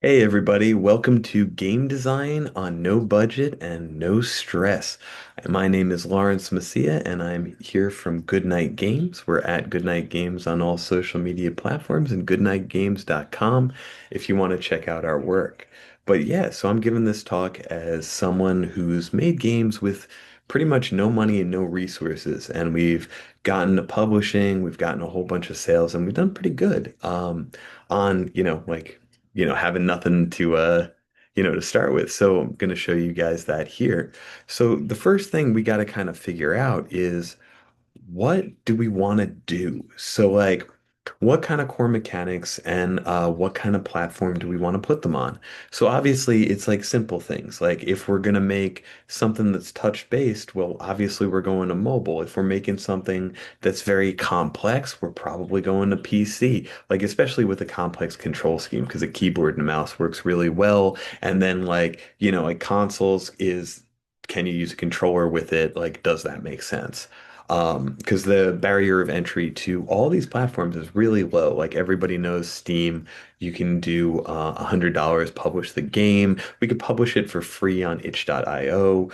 Hey everybody, welcome to Game Design on No Budget and No Stress. My name is Lawrence Mascia and I'm here from Goodnight Games. We're at Goodnight Games on all social media platforms and goodnightgames.com if you want to check out our work. But yeah, so I'm giving this talk as someone who's made games with pretty much no money and no resources, and we've gotten to publishing, we've gotten a whole bunch of sales, and we've done pretty good. On, having nothing to to start with. So I'm going to show you guys that here. So the first thing we got to kind of figure out is what do we want to do? So like what kind of core mechanics and what kind of platform do we want to put them on? So obviously it's like simple things. Like if we're going to make something that's touch based, well, obviously we're going to mobile. If we're making something that's very complex, we're probably going to PC. Like especially with a complex control scheme because a keyboard and mouse works really well. And then like consoles is can you use a controller with it? Like, does that make sense? Because the barrier of entry to all these platforms is really low. Like everybody knows Steam, you can do $100, publish the game. We could publish it for free on itch.io.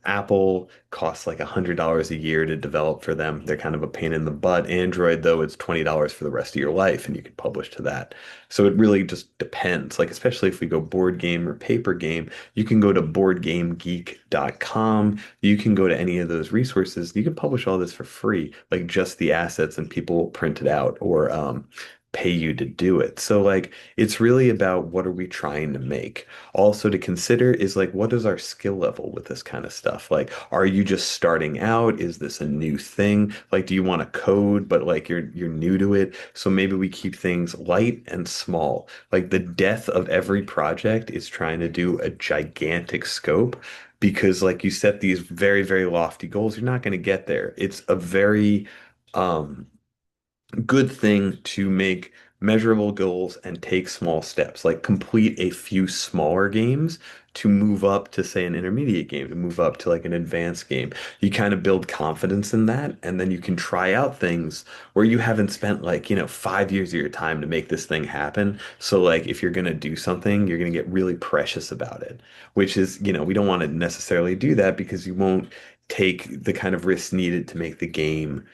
Apple costs like $100 a year to develop for them. They're kind of a pain in the butt. Android, though, it's $20 for the rest of your life, and you can publish to that. So it really just depends. Like, especially if we go board game or paper game, you can go to boardgamegeek.com. You can go to any of those resources. You can publish all this for free, like just the assets, and people will print it out or pay you to do it. So like it's really about what are we trying to make. Also to consider is like what is our skill level with this kind of stuff? Like are you just starting out? Is this a new thing? Like do you want to code but like you're new to it? So maybe we keep things light and small. Like the death of every project is trying to do a gigantic scope because like you set these very, very lofty goals, you're not going to get there. It's a very um good thing to make measurable goals and take small steps, like complete a few smaller games to move up to, say, an intermediate game, to move up to like an advanced game. You kind of build confidence in that, and then you can try out things where you haven't spent like, 5 years of your time to make this thing happen. So, like, if you're going to do something, you're going to get really precious about it, which is, we don't want to necessarily do that because you won't take the kind of risks needed to make the game.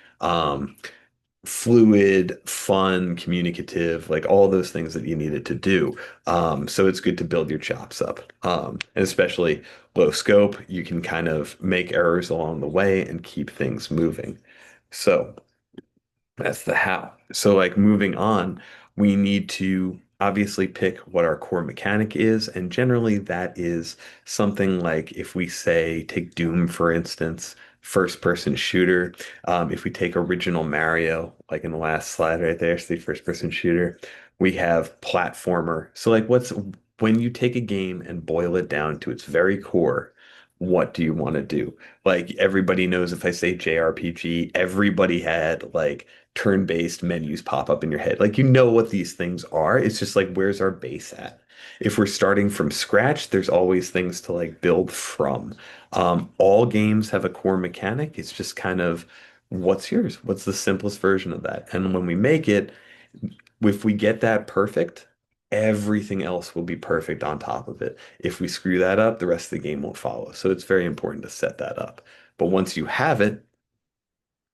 Fluid, fun, communicative, like all those things that you need it to do. So it's good to build your chops up. And especially low scope, you can kind of make errors along the way and keep things moving. So that's the how. So, like, moving on, we need to obviously pick what our core mechanic is. And generally, that is something like if we say, take Doom, for instance, first person shooter. If we take original Mario, like in the last slide right there, see first person shooter, we have platformer. So, like, when you take a game and boil it down to its very core, what do you want to do? Like, everybody knows if I say JRPG, everybody had like turn-based menus pop up in your head. Like you know what these things are. It's just like where's our base at? If we're starting from scratch, there's always things to like build from. All games have a core mechanic. It's just kind of what's yours? What's the simplest version of that? And when we make it, if we get that perfect, everything else will be perfect on top of it. If we screw that up, the rest of the game won't follow. So it's very important to set that up. But once you have it,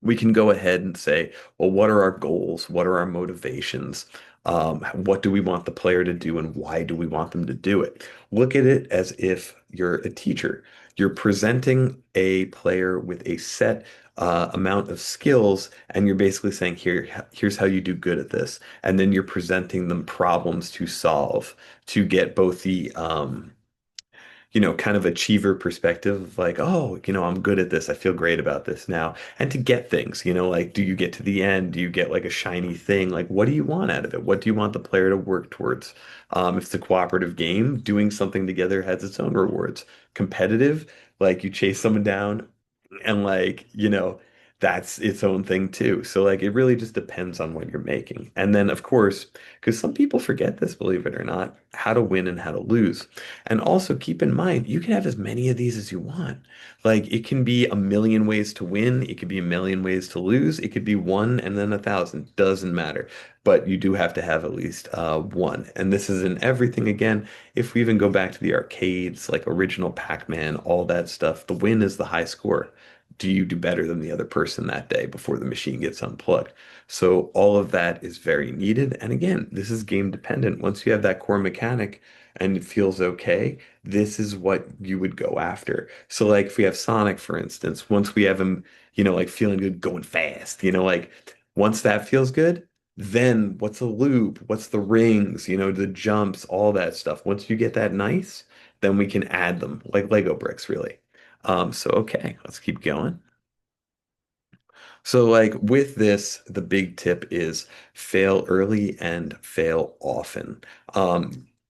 we can go ahead and say, well, what are our goals? What are our motivations? What do we want the player to do and why do we want them to do it? Look at it as if you're a teacher. You're presenting a player with a set amount of skills, and you're basically saying, here's how you do good at this. And then you're presenting them problems to solve to get both the kind of achiever perspective of like, oh, I'm good at this. I feel great about this now. And to get things, like, do you get to the end? Do you get like a shiny thing? Like, what do you want out of it? What do you want the player to work towards? If it's a cooperative game, doing something together has its own rewards. Competitive, like you chase someone down and like, that's its own thing too. So like it really just depends on what you're making. And then of course, because some people forget this, believe it or not, how to win and how to lose. And also keep in mind, you can have as many of these as you want. Like it can be a million ways to win, it could be a million ways to lose, it could be one and then a thousand. Doesn't matter. But you do have to have at least one. And this is in everything again. If we even go back to the arcades, like original Pac-Man, all that stuff, the win is the high score. Do you do better than the other person that day before the machine gets unplugged? So all of that is very needed. And again, this is game dependent. Once you have that core mechanic and it feels okay, this is what you would go after. So like if we have Sonic, for instance, once we have him, like feeling good, going fast, like once that feels good, then what's a loop? What's the rings? The jumps, all that stuff. Once you get that nice, then we can add them like Lego bricks, really. So okay, let's keep going. So like with this, the big tip is fail early and fail often.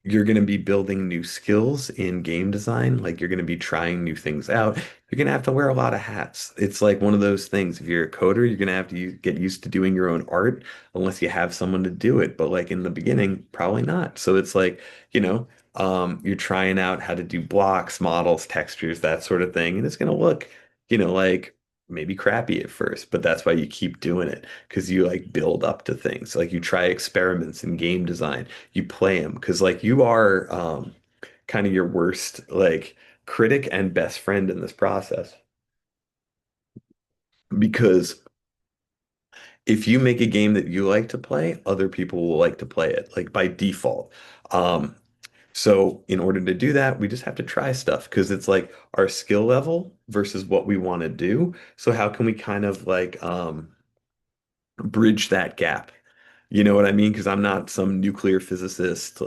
You're going to be building new skills in game design, like you're going to be trying new things out. You're going to have to wear a lot of hats. It's like one of those things. If you're a coder, you're going to have to get used to doing your own art unless you have someone to do it. But like in the beginning, probably not. So it's like, you're trying out how to do blocks, models, textures, that sort of thing. And it's going to look, like maybe crappy at first, but that's why you keep doing it because you like build up to things. Like you try experiments in game design, you play them because like you are kind of your worst like critic and best friend in this process. Because if you make a game that you like to play, other people will like to play it, like by default. Um, so in order to do that, we just have to try stuff because it's like our skill level versus what we want to do. So how can we kind of like bridge that gap? You know what I mean? Because I'm not some nuclear physicist,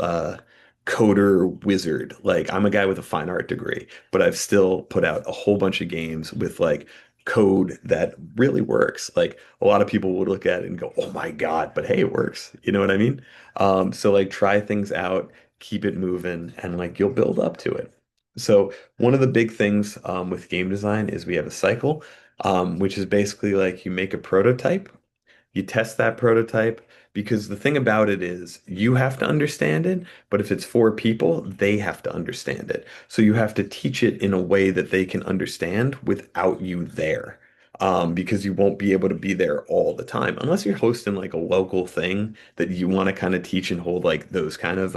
coder wizard. Like I'm a guy with a fine art degree, but I've still put out a whole bunch of games with like code that really works. Like a lot of people would look at it and go, "Oh my God," but hey, it works. You know what I mean? So like try things out, keep it moving, and like you'll build up to it. So one of the big things with game design is we have a cycle, which is basically like you make a prototype. You test that prototype because the thing about it is you have to understand it, but if it's for people, they have to understand it. So you have to teach it in a way that they can understand without you there. Because you won't be able to be there all the time unless you're hosting like a local thing that you want to kind of teach and hold like those kind of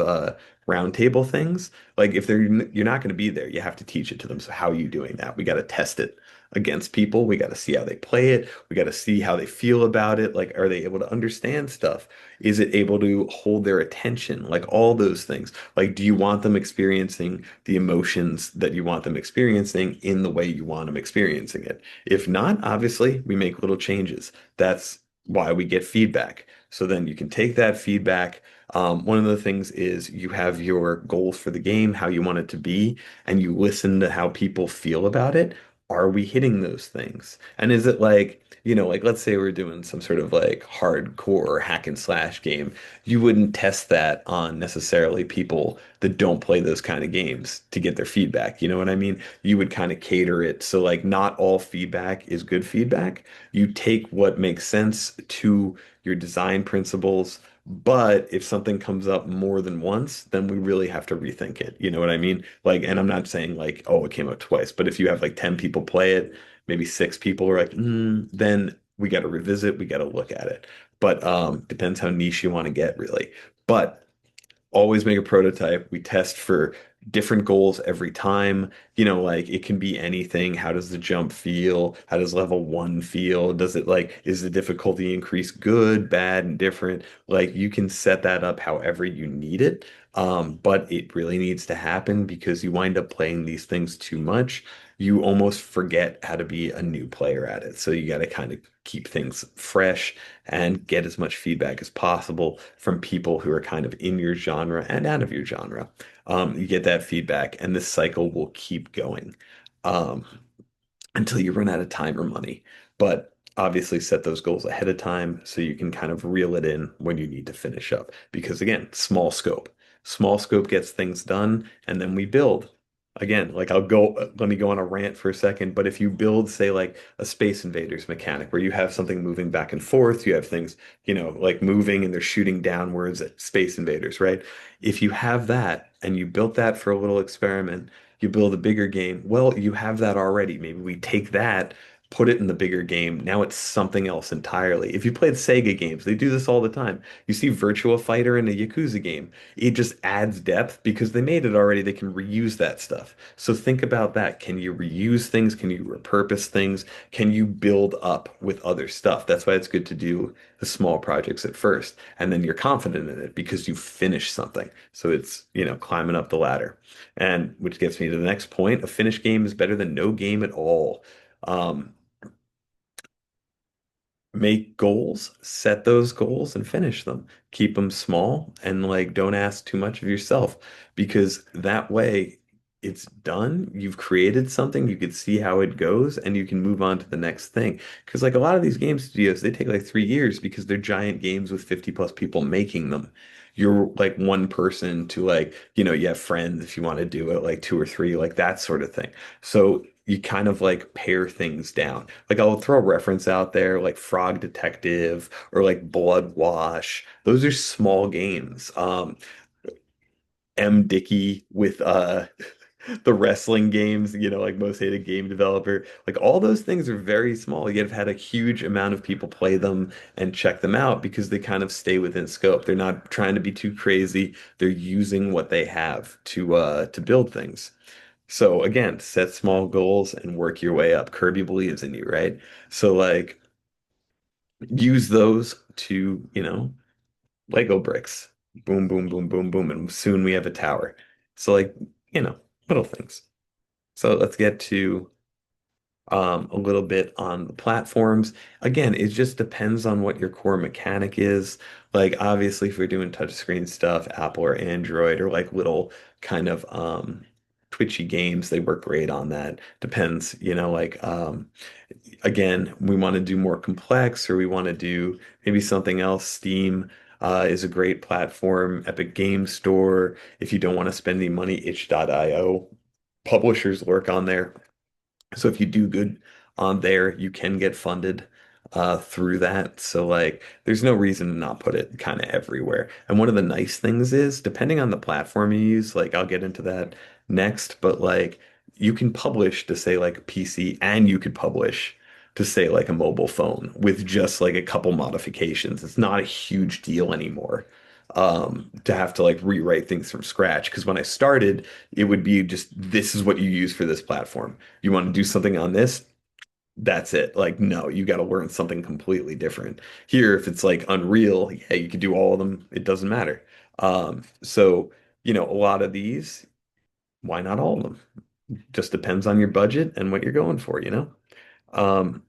roundtable things. Like if you're not going to be there, you have to teach it to them. So how are you doing that? We got to test it against people. We got to see how they play it. We got to see how they feel about it. Like, are they able to understand stuff? Is it able to hold their attention? Like all those things. Like, do you want them experiencing the emotions that you want them experiencing in the way you want them experiencing it? If not, obviously, we make little changes. That's why we get feedback. So then you can take that feedback. One of the things is you have your goals for the game, how you want it to be, and you listen to how people feel about it. Are we hitting those things? And is it like, like let's say we're doing some sort of like hardcore hack and slash game. You wouldn't test that on necessarily people that don't play those kind of games to get their feedback. You know what I mean? You would kind of cater it. So like not all feedback is good feedback. You take what makes sense to your design principles. But if something comes up more than once, then we really have to rethink it. You know what I mean? Like, and I'm not saying like, oh, it came out twice, but if you have like 10 people play it, maybe six people are like, then we got to revisit, we got to look at it. But depends how niche you want to get, really. But always make a prototype. We test for different goals every time. Like it can be anything. How does the jump feel? How does level one feel? Does it like, is the difficulty increase good, bad, and different? Like you can set that up however you need it. But it really needs to happen because you wind up playing these things too much. You almost forget how to be a new player at it. So you got to kind of keep things fresh and get as much feedback as possible from people who are kind of in your genre and out of your genre. You get that feedback, and this cycle will keep going um, until you run out of time or money. But obviously, set those goals ahead of time so you can kind of reel it in when you need to finish up. Because again, small scope. Small scope gets things done, and then we build. Again, like I'll go, let me go on a rant for a second, but if you build, say, like a Space Invaders mechanic where you have something moving back and forth, you have things, like moving and they're shooting downwards at Space Invaders, right? If you have that and you built that for a little experiment, you build a bigger game, well, you have that already. Maybe we take that, put it in the bigger game. Now it's something else entirely. If you played Sega games, they do this all the time. You see Virtua Fighter in a Yakuza game, it just adds depth because they made it already. They can reuse that stuff. So think about that. Can you reuse things? Can you repurpose things? Can you build up with other stuff? That's why it's good to do the small projects at first. And then you're confident in it because you finished something. So it's, climbing up the ladder. And which gets me to the next point. A finished game is better than no game at all. Um, Make goals, set those goals and finish them. Keep them small and like don't ask too much of yourself because that way it's done. You've created something, you can see how it goes and you can move on to the next thing. Because like a lot of these game studios, they take like 3 years because they're giant games with 50 plus people making them. You're like one person to like, you have friends if you want to do it, like two or three, like that sort of thing. So you kind of like pare things down. Like I'll throw a reference out there, like Frog Detective or like Blood Wash. Those are small games. M. Dickey with the wrestling games, like Most Hated Game Developer. Like all those things are very small. Yet have had a huge amount of people play them and check them out because they kind of stay within scope. They're not trying to be too crazy. They're using what they have to build things. So again, set small goals and work your way up. Kirby believes in you, right? So like use those to, Lego bricks. Boom, boom, boom, boom, boom, and soon we have a tower. So like, you know, little things. So let's get to a little bit on the platforms. Again, it just depends on what your core mechanic is. Like obviously if we're doing touchscreen stuff, Apple or Android or like little kind of twitchy games, they work great on that. Depends, like again, we want to do more complex or we want to do maybe something else. Steam is a great platform. Epic Game Store. If you don't want to spend any money, itch.io. Publishers lurk on there. So if you do good on there, you can get funded through that. So like there's no reason to not put it kind of everywhere. And one of the nice things is depending on the platform you use, like I'll get into that next, but like you can publish to say like a PC and you could publish to say like a mobile phone with just like a couple modifications. It's not a huge deal anymore. To have to like rewrite things from scratch. Because when I started, it would be just this is what you use for this platform. You want to do something on this? That's it. Like, no, you got to learn something completely different. Here, if it's like Unreal, yeah, you could do all of them. It doesn't matter. So, a lot of these, why not all of them? Just depends on your budget and what you're going for. Um,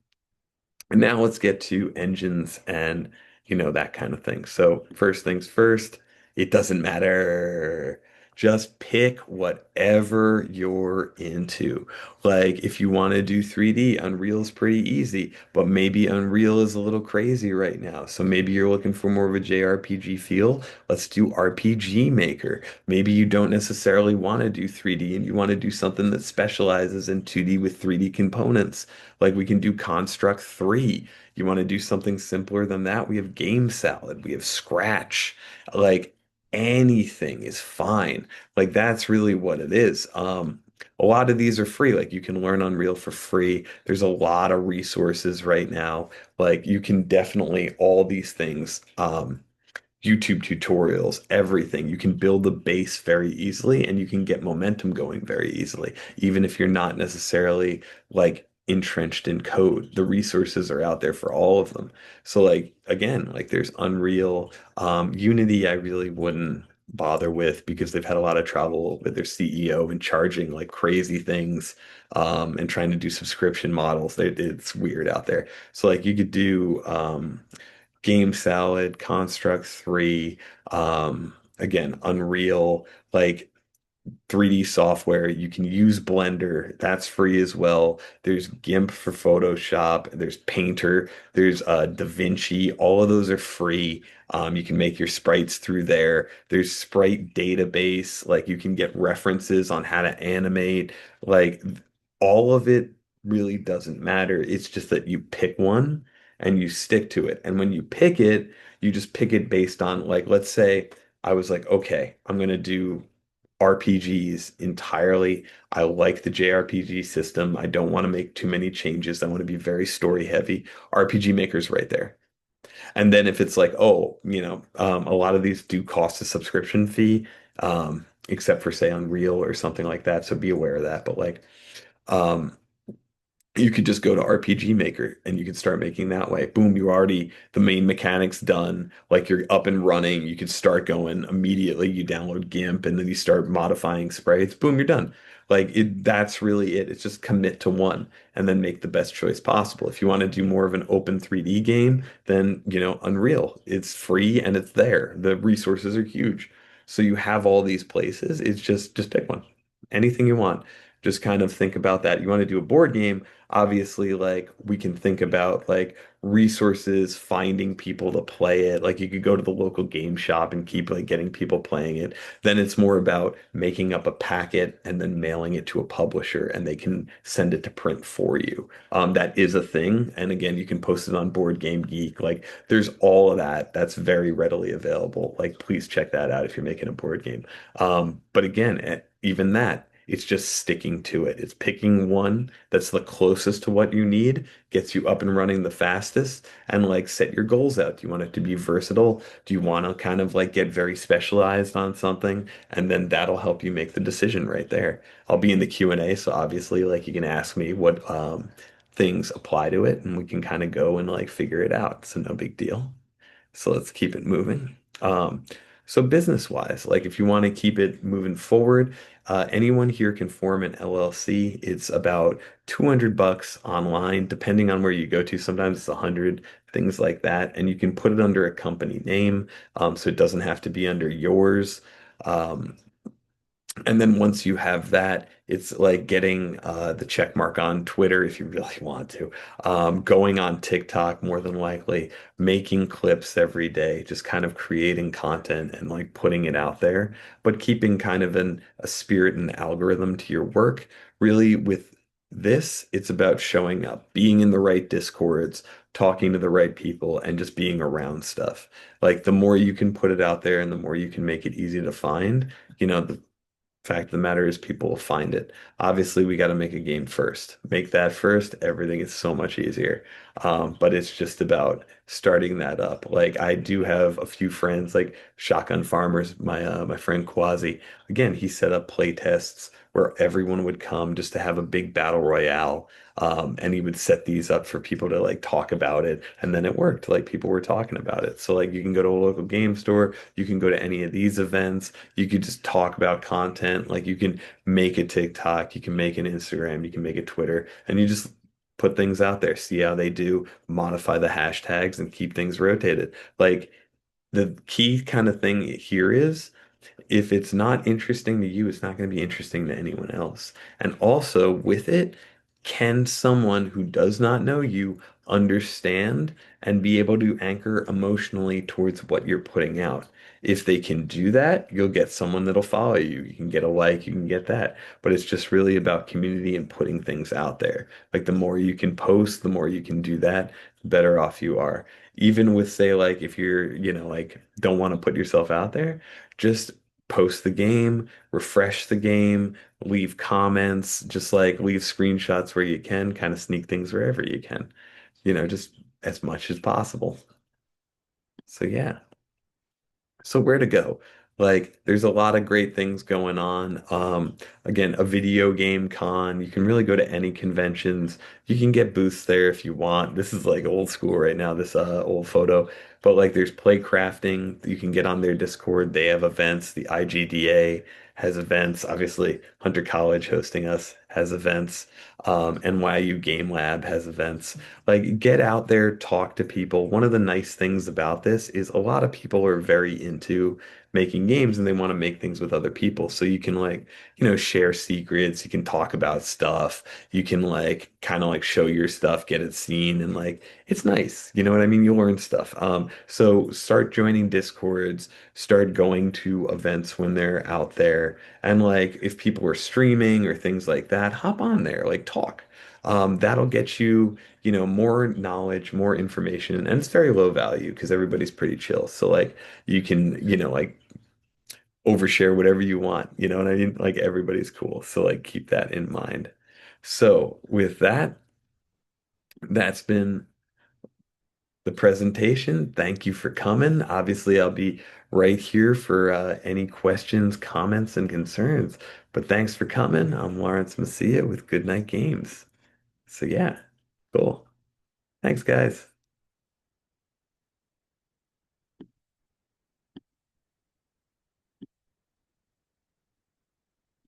and now let's get to engines and, that kind of thing. So first things first, it doesn't matter. Just pick whatever you're into. Like if you want to do 3D, Unreal's pretty easy, but maybe Unreal is a little crazy right now. So maybe you're looking for more of a JRPG feel. Let's do RPG Maker. Maybe you don't necessarily want to do 3D and you want to do something that specializes in 2D with 3D components. Like we can do Construct 3. You want to do something simpler than that? We have Game Salad, we have Scratch. Like anything is fine. Like that's really what it is. A lot of these are free. Like you can learn Unreal for free. There's a lot of resources right now. Like you can definitely all these things. YouTube tutorials, everything. You can build the base very easily and you can get momentum going very easily, even if you're not necessarily like entrenched in code. The resources are out there for all of them. So like again, like there's Unreal, Unity I really wouldn't bother with because they've had a lot of trouble with their CEO and charging like crazy things and trying to do subscription models. It's weird out there. So like you could do Game Salad, Construct 3, again, Unreal. Like 3D software. You can use Blender. That's free as well. There's GIMP for Photoshop. There's Painter. There's DaVinci. All of those are free. You can make your sprites through there. There's Sprite database. Like you can get references on how to animate. Like all of it really doesn't matter. It's just that you pick one and you stick to it. And when you pick it, you just pick it based on like, let's say I was like, okay, I'm gonna do RPGs entirely. I like the JRPG system. I don't want to make too many changes. I want to be very story heavy. RPG Maker's right there. And then if it's like, oh, a lot of these do cost a subscription fee, except for say Unreal or something like that. So be aware of that. But like, um, you could just go to RPG Maker and you can start making that way. Boom, you already the main mechanics done. Like you're up and running. You could start going immediately. You download GIMP and then you start modifying sprites. Boom, you're done. Like that's really it. It's just commit to one and then make the best choice possible. If you want to do more of an open 3D game, then Unreal. It's free and it's there. The resources are huge. So you have all these places. It's just pick one. Anything you want. Just kind of think about that. You want to do a board game, obviously like we can think about like resources, finding people to play it. Like you could go to the local game shop and keep like getting people playing it. Then it's more about making up a packet and then mailing it to a publisher and they can send it to print for you. That is a thing. And again, you can post it on Board Game Geek. Like there's all of that. That's very readily available. Like please check that out if you're making a board game. But again, even that, it's just sticking to it. It's picking one that's the closest to what you need, gets you up and running the fastest, and like set your goals out. Do you want it to be versatile? Do you want to kind of like get very specialized on something? And then that'll help you make the decision right there. I'll be in the Q&A, so obviously like you can ask me what things apply to it, and we can kind of go and like figure it out. So no big deal. So let's keep it moving. So business wise, like if you want to keep it moving forward, anyone here can form an LLC. It's about 200 bucks online, depending on where you go to. Sometimes it's 100, things like that. And you can put it under a company name, so it doesn't have to be under yours. Um, and then once you have that, it's like getting the check mark on Twitter if you really want to. Going on TikTok more than likely, making clips every day, just kind of creating content and like putting it out there, but keeping kind of a spirit and algorithm to your work. Really, with this, it's about showing up, being in the right discords, talking to the right people, and just being around stuff. Like the more you can put it out there and the more you can make it easy to find, the fact of the matter is people will find it. Obviously, we got to make a game first. Make that first, everything is so much easier. But it's just about starting that up. Like I do have a few friends, like Shotgun Farmers, my friend Quasi. Again, he set up play tests where everyone would come just to have a big battle royale. And he would set these up for people to like talk about it, and then it worked. Like people were talking about it. So like you can go to a local game store, you can go to any of these events. You could just talk about content. Like you can make a TikTok, you can make an Instagram, you can make a Twitter, and you just put things out there, see how they do, modify the hashtags and keep things rotated. Like the key kind of thing here is if it's not interesting to you, it's not going to be interesting to anyone else. And also with it, can someone who does not know you understand and be able to anchor emotionally towards what you're putting out? If they can do that, you'll get someone that'll follow you. You can get a like, you can get that. But it's just really about community and putting things out there. Like the more you can post, the more you can do that, the better off you are. Even with, say, like if you're, like don't want to put yourself out there, just post the game, refresh the game, leave comments, just like leave screenshots where you can, kind of sneak things wherever you can, just as much as possible. So yeah. So where to go? Like, there's a lot of great things going on. Again, a video game con. You can really go to any conventions. You can get booths there if you want. This is like old school right now, this old photo. But like there's play crafting. You can get on their Discord. They have events. The IGDA has events. Obviously, Hunter College hosting us has events. NYU Game Lab has events. Like, get out there, talk to people. One of the nice things about this is a lot of people are very into making games and they want to make things with other people. So you can like, share secrets, you can talk about stuff, you can like kind of like show your stuff, get it seen, and like it's nice. You know what I mean? You learn stuff. So start joining Discords, start going to events when they're out there. And like if people are streaming or things like that, hop on there, like talk. That'll get you, more knowledge, more information, and it's very low value because everybody's pretty chill. So like you can, like overshare whatever you want. You know what I mean? Like everybody's cool. So like keep that in mind. So with that, that's been the presentation. Thank you for coming. Obviously, I'll be right here for any questions, comments, and concerns. But thanks for coming. I'm Lawrence Mascia with Goodnight Games. So yeah, cool. Thanks, guys.